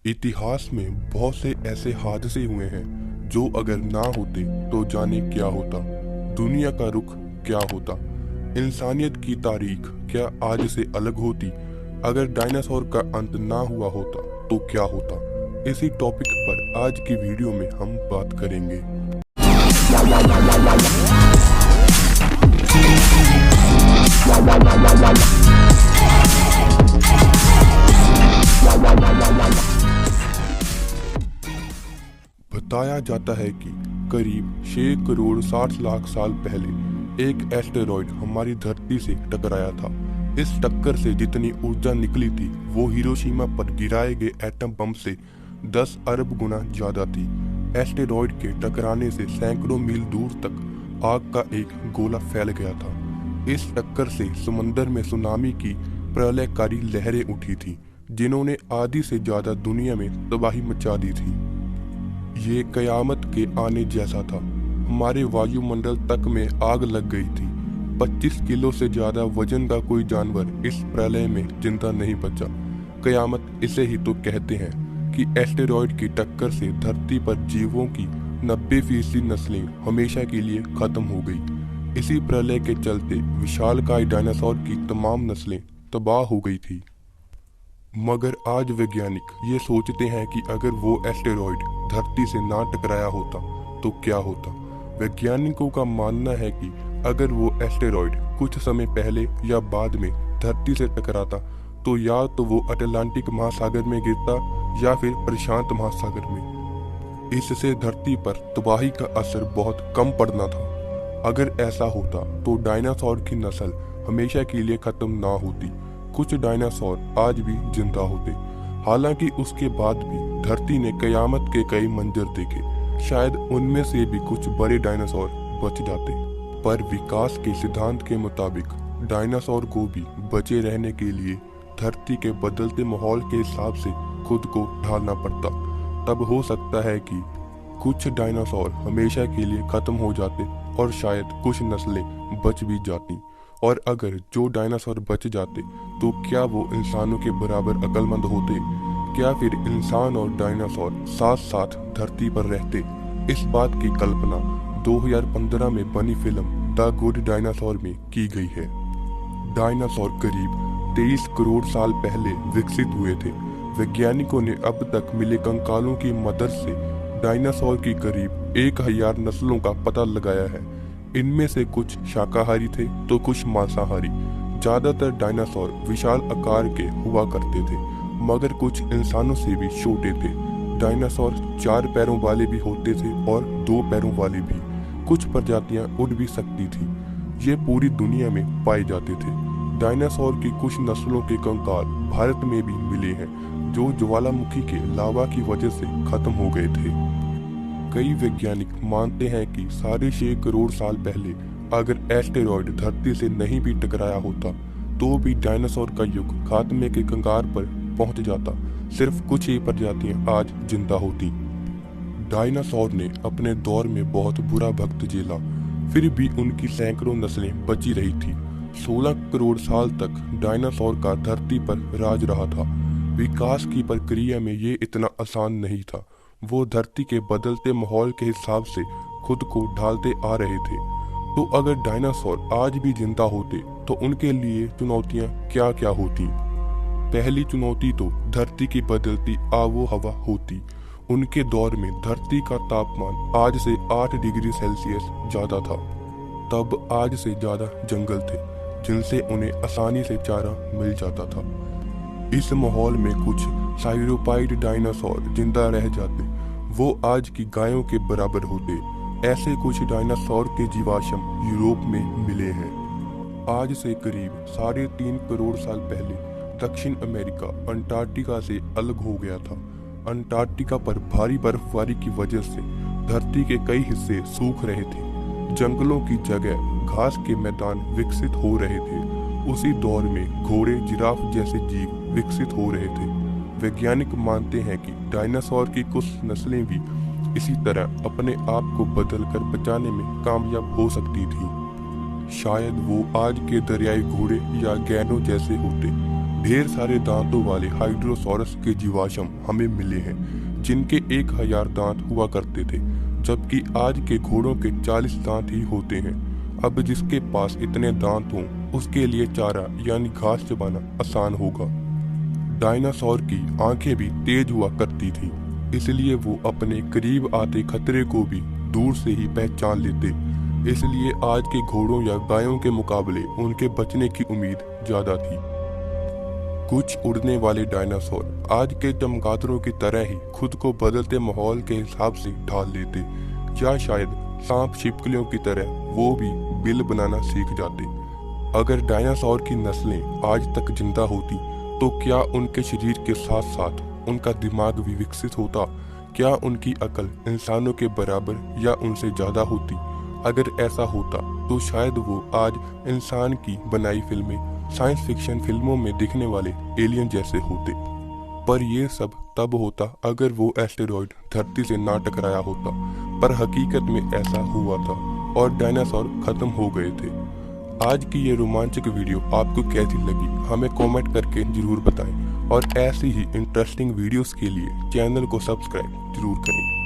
इतिहास में बहुत से ऐसे हादसे हुए हैं जो अगर ना होते तो जाने क्या होता, दुनिया का रुख क्या होता, इंसानियत की तारीख क्या आज से अलग होती, अगर डायनासोर का अंत ना हुआ होता तो क्या होता। इसी टॉपिक पर आज की वीडियो में हम बात करेंगे। बताया जाता है कि करीब 6 करोड़ 60 लाख साल पहले एक एस्टेरॉयड हमारी धरती से टकराया था। इस टक्कर से जितनी ऊर्जा निकली थी वो हिरोशिमा पर गिराए गए एटम बम से 10 अरब गुना ज्यादा थी। एस्टेरॉयड के टकराने से सैकड़ों मील दूर तक आग का एक गोला फैल गया था। इस टक्कर से समंदर में सुनामी की प्रलयकारी लहरें उठी थी जिन्होंने आधी से ज्यादा दुनिया में तबाही मचा दी थी। ये कयामत के आने जैसा था। हमारे वायुमंडल तक में आग लग गई थी। 25 किलो से ज्यादा वजन का कोई जानवर इस प्रलय में जिंदा नहीं बचा। कयामत इसे ही तो कहते हैं कि एस्टेरॉयड की टक्कर से धरती पर जीवों की 90% नस्लें हमेशा के लिए खत्म हो गई। इसी प्रलय के चलते विशालकाय डायनासोर की तमाम नस्लें तबाह हो गई थी। मगर आज वैज्ञानिक ये सोचते हैं कि अगर वो एस्टेरॉयड धरती से ना टकराया होता तो क्या होता। वैज्ञानिकों का मानना है कि अगर वो एस्टेरॉयड कुछ समय पहले या बाद में धरती से टकराता तो या तो वो अटलांटिक महासागर में गिरता या फिर प्रशांत महासागर में। इससे धरती पर तबाही का असर बहुत कम पड़ना था। अगर ऐसा होता तो डायनासोर की नस्ल हमेशा के लिए खत्म ना होती। कुछ डायनासोर आज भी जिंदा होते। हालांकि उसके बाद भी धरती ने कयामत के कई मंजर देखे। शायद उनमें से भी कुछ बड़े डायनासोर बच जाते, पर विकास के सिद्धांत के मुताबिक डायनासोर को भी बचे रहने के लिए धरती के बदलते माहौल के हिसाब से खुद को ढालना पड़ता। तब हो सकता है कि कुछ डायनासोर हमेशा के लिए खत्म हो जाते और शायद कुछ नस्लें बच भी जाती। और अगर जो डायनासोर बच जाते तो क्या वो इंसानों के बराबर अक्लमंद होते? क्या फिर इंसान और डायनासोर साथ साथ धरती पर रहते? इस बात की कल्पना 2015 में बनी फिल्म द गुड डायनासोर में की गई है। डायनासोर करीब 23 करोड़ साल पहले विकसित हुए थे। वैज्ञानिकों ने अब तक मिले कंकालों की मदद से डायनासोर की करीब 1000 नस्लों का पता लगाया है। इनमें से कुछ शाकाहारी थे तो कुछ मांसाहारी। ज्यादातर डायनासोर विशाल आकार के हुआ करते थे, मगर कुछ इंसानों से भी छोटे थे। डायनासोर 4 पैरों वाले भी होते थे और 2 पैरों वाले भी। कुछ प्रजातियां उड़ भी सकती थी। ये पूरी दुनिया में पाए जाते थे। डायनासोर की कुछ नस्लों के कंकाल भारत में भी मिले हैं जो ज्वालामुखी के लावा की वजह से खत्म हो गए थे। कई वैज्ञानिक मानते हैं कि 6.5 करोड़ साल पहले अगर एस्टेरॉयड धरती से नहीं भी टकराया होता तो भी डायनासोर का युग खात्मे के कंगार पर पहुंच जाता। सिर्फ कुछ ही प्रजातियां आज जिंदा होती। डायनासोर ने अपने दौर में बहुत बुरा वक्त झेला, फिर भी उनकी सैकड़ों नस्लें बची रही थी। 16 करोड़ साल तक डायनासोर का धरती पर राज रहा था। विकास की प्रक्रिया में ये इतना आसान नहीं था। वो धरती के बदलते माहौल के हिसाब से खुद को ढालते आ रहे थे। तो अगर डायनासोर आज भी जिंदा होते तो उनके लिए चुनौतियां क्या क्या होती? पहली चुनौती तो धरती की बदलती आबो हवा होती। उनके दौर में धरती का तापमान आज से 8 डिग्री सेल्सियस ज्यादा था। तब आज से ज्यादा जंगल थे जिनसे उन्हें आसानी से चारा मिल जाता था। इस माहौल में कुछ साइरोपाइड डायनासोर जिंदा रह जाते। वो आज की गायों के बराबर होते। ऐसे कुछ डायनासोर के जीवाश्म यूरोप में मिले हैं। आज से करीब 3.5 करोड़ साल पहले दक्षिण अमेरिका अंटार्कटिका से अलग हो गया था। अंटार्कटिका पर भारी बर्फबारी की वजह से धरती के कई हिस्से सूख रहे थे। जंगलों की जगह घास के मैदान विकसित हो रहे थे। उसी दौर में घोड़े, जिराफ जैसे जीव विकसित हो रहे थे। वैज्ञानिक मानते हैं कि डायनासोर की कुछ नस्लें भी इसी तरह अपने आप को बदलकर बचाने में कामयाब हो सकती थी। शायद वो आज के दरियाई घोड़े या गैनो जैसे होते ढेर सारे दांतों वाले हाइड्रोसॉरस के जीवाश्म हमें मिले हैं, जिनके 1000 दांत हुआ करते थे, जबकि आज के घोड़ों के 40 दांत ही होते हैं। अब जिसके पास इतने दांत हों, उसके लिए चारा यानी घास चबाना आसान होगा। डायनासोर की आंखें भी तेज हुआ करती थी, इसलिए वो अपने करीब आते खतरे को भी दूर से ही पहचान लेते। इसलिए आज के घोड़ों या गायों के मुकाबले उनके बचने की उम्मीद ज्यादा थी। कुछ उड़ने वाले डायनासोर आज के चमगादड़ों की तरह ही खुद को बदलते माहौल के हिसाब से ढाल लेते, या शायद सांप छिपकलियों की तरह वो भी बिल बनाना सीख जाते। अगर डायनासोर की नस्लें आज तक जिंदा होती तो क्या उनके शरीर के साथ साथ उनका दिमाग भी विकसित होता? क्या उनकी अकल इंसानों के बराबर या उनसे ज्यादा होती? अगर ऐसा होता तो शायद वो आज इंसान की बनाई फिल्में, साइंस फिक्शन फिल्मों में दिखने वाले एलियन जैसे होते। पर ये सब तब होता अगर वो एस्टेरॉयड धरती से ना टकराया होता, पर हकीकत में ऐसा हुआ था और डायनासोर खत्म हो गए थे। आज की ये रोमांचक वीडियो आपको कैसी लगी हमें कमेंट करके जरूर बताएं, और ऐसी ही इंटरेस्टिंग वीडियोस के लिए चैनल को सब्सक्राइब जरूर करें।